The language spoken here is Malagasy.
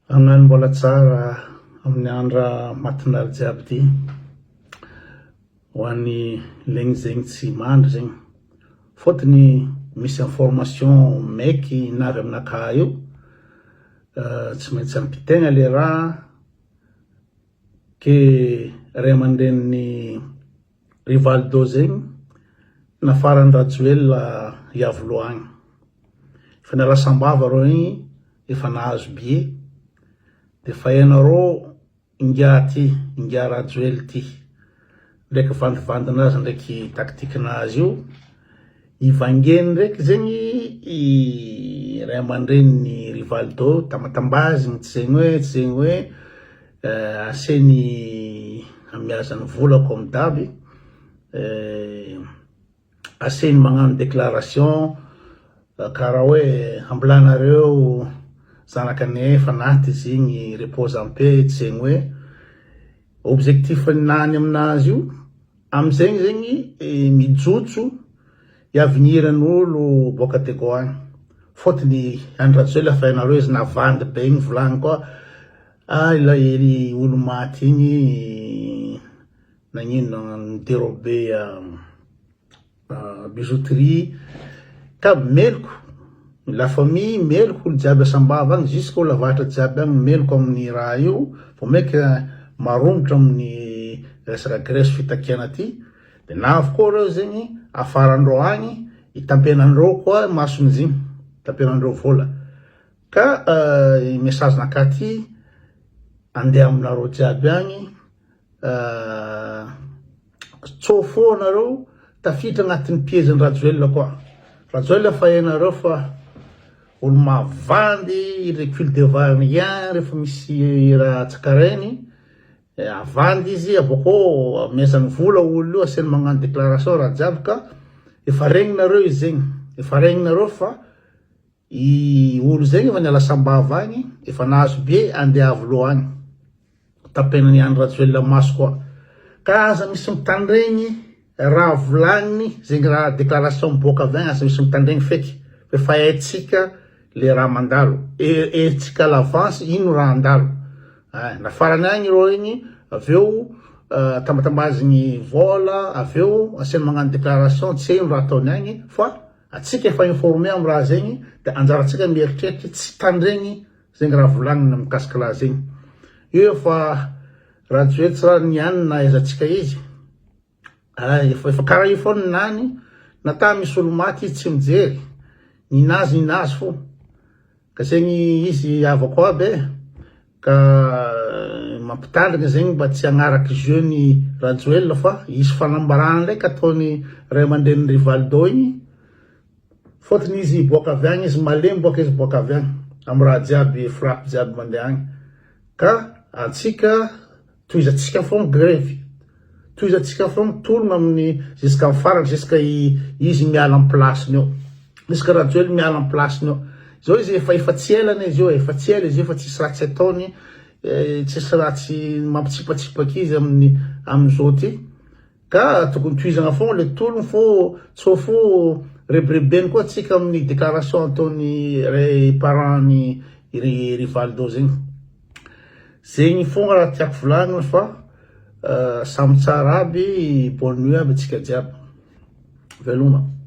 Agnano mbola tsara amin'ny andra matinary jiaby ty ho an'ny legny zegny tsy mandry zegny fôtony misy information maiky navy aminakahy io tsy maintsy ampitegna le raha ke ray aman-dreniny Rivaldo zegny nafarany Rajoelina iavy loagny fa nialasam-bava rô igny efa nahazo billet de fa ianareo ingia ty ingia Rajoelina ty ndraiky vandivandinazy ndraiky taktikinazy io ivangeny ndraiky zegny i ray aman-dreniny Rivaldo tamatambaziny tsy zegny hoe aseny amiazany volako amy davy aseny magnano déclaration karaha hoe ambilanareo zanakanay efa naty izy igny repose en paix tsy zegny hoe objectif nany aminazy io amizegny zegny mijotso iavigniran'olo boka teko agny fôtony andrajoela fa ianareo izy navandy be igny volagny koa ila ery olo maty igny nagnino niderobe bijouterie ka meloko la famille meloko olo jiaby asam-bava agny jusqu'au lavatra jiaby agny meloko amin'ny raha io fo maiky marombotra amin'ny resaka Grèce fitakiana ty de na avokoa reo zegny afarandreo agny itampenandreo koa mason'izy igny itampenandreo vola ka message nakahy ty andeha aminareo jiaby agny tsôfô nareo tafiditra agnatin'ny piège-ny Rajoelina koa Rajoelina fa ianareo fa olo mavandy recul devant rien rehefa misy raha tsakaregny avandy izy avoko amezany vola olo io aseny magnano déclaration raha jiaby ka efa regninareo izy zegny efa regninareo fa i olo zegny efa nialasam-bava agny efa nahazo be andeha avy loagny tapenany andro Rajoelina maso koa ka aza misy mitandregny raha volagniny zegny raha déclaration miboaka avy agny aza misy mitandregny feky fa haitsika le raha mandalo etsika l'avance ino raha andalo nafarany agny rô igny aveo tambatambaziny vola aveo aseny magnano déclaration tsy ino raha ataony agny fa atsika efa informé amy raha zegny de anjaratsika mieritreritra tsy tandregny zegny raha volagniny mikasiky raha zegny io efa Rajoelina tsy raha niany na aizatsika izy efa karaha io foana nany nata misy olo maty izy tsy mijery ninazy fo ka zegny izy avako aby ka mampitandrina zegny mba tsy agnaraky jeune Rajoelina fa izy fanambarana ndraiky ataony ray aman-dreniny Rivaldo igny fôtony izy boaka avy agny izy malemy boka izy boaka avy agny amy raha jiaby frappe jiaby mandeha agny ka atsika toizatsika fogna grevy toizatsika fogna tolona amin'ny jusqu'à amy farany jusqu'à izy miala amy placeny eo jusqu'à Rajoelina miala amy placeny eo zao izy efa tsy elany izy io efa tsy ela izy io fa tsisy raha tsy ataony tsisy raha tsy mampitsipatsipaky izy amizao ty ka tokony toizana fogna le tolony fô tsô fô rebrebeny koa tsika amin'ny déclaration ataony ray parentny Rivaldo zegny zegny fogna raha tiako volagnina fa samy tsara aby bonne nuit aby atsika jiaby veloma